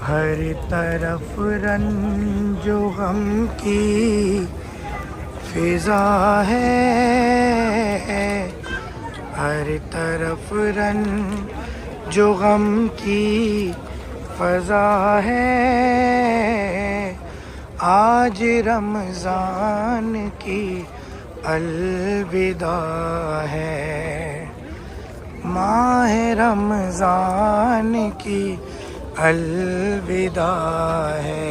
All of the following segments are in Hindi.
हर तरफ रंजो गम की फिजा है, हर तरफ रंजो गम की फजा है। आज रमज़ान की अलविदा है, माह रमज़ान की अलविदा है।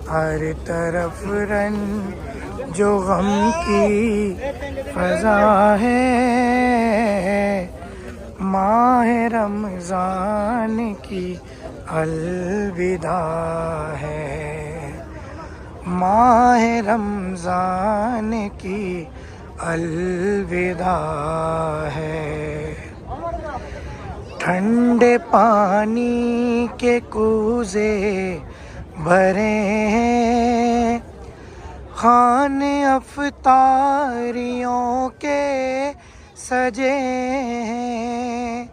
हर तरफ रंजो गम की फजा है, माह रमज़ान की अलविदा है, माह रमज़ान की अलविदा है। ठंडे पानी के कूज़े भरे हैं, खाने अफ्तारियों के सजे हैं।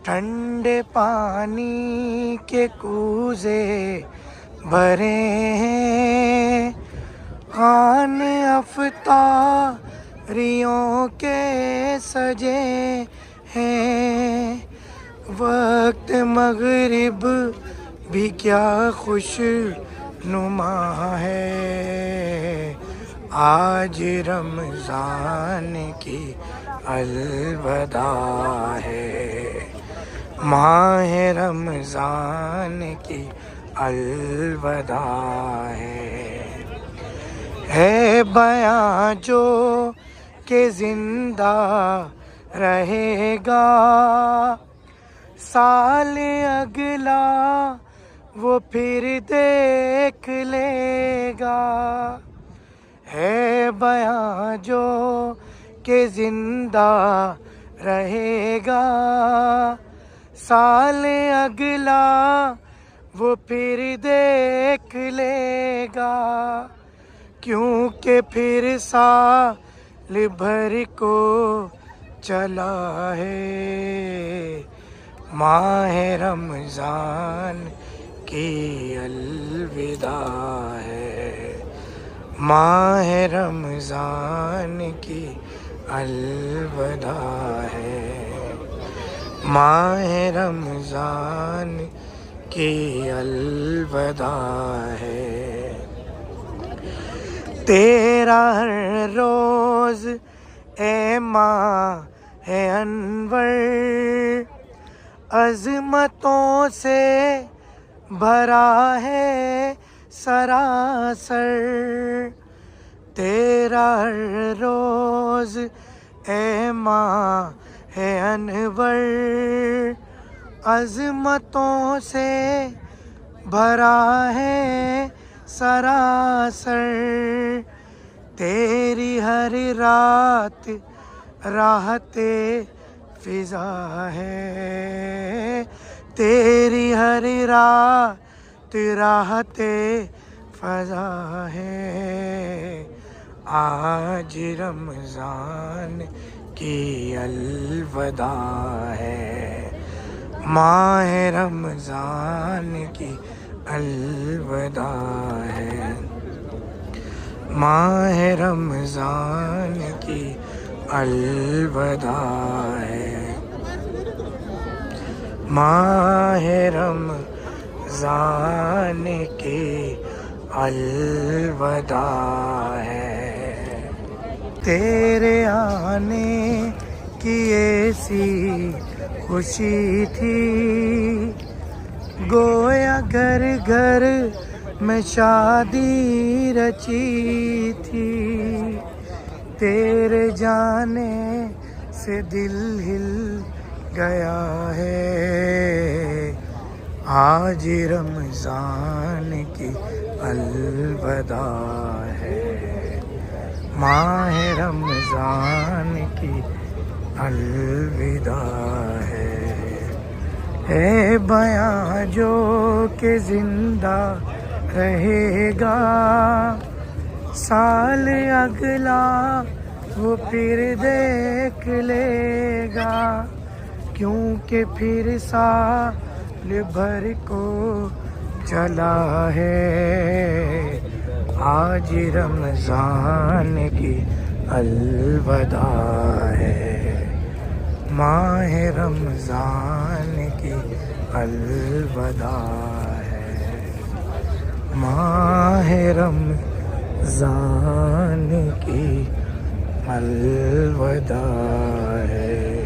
ठंडे पानी के कूज़े भरे हैं, खाने अफ्तारियों के सजे हैं। वक्त मगरिब भी क्या खुश नुमा है, आज रमज़ान की अलविदा है, माह रमज़ान की अलविदा है बयां जो के जिंदा रहेगा, साल अगला वो फिर देख लेगा। है बयां जो के जिंदा रहेगा, साल अगला वो फिर देख लेगा। क्योंकि फिर साल भर को चला है, माह रमज़ान की अलविदा है, माह रमज़ान की अलविदा है, माह रमज़ान की अलविदा है। तेरा हर रोज़ ए माह है अनवर, अज़मतों से भरा है सरासर। तेरा हर रोज़ ए माह है अनवर, अज़मतों से भरा है सरासर। तेरी हर रात राहते फिजा है, तेरी हर रात राहते फजा है। आज रमज़ान की अलविदा है, माह रमज़ान की अलविदा है, माह रमज़ान की अलविदा है, माह रमज़ान की अलविदा है। तेरे आने की ऐसी खुशी थी, गोया घर घर में शादी रची थी। तेरे जाने से दिल हिल गया है, आज रमज़ान की अलविदा है, माह रमज़ान की अलविदा है बयां जो के जिंदा रहेगा, साल अगला वो फिर देख लेगा। क्योंकि फिर साल भर को चला है, आज रमज़ान की अलविदा है, माह रमज़ान की अलविदा है, माह रमज़ान की अलविदा है।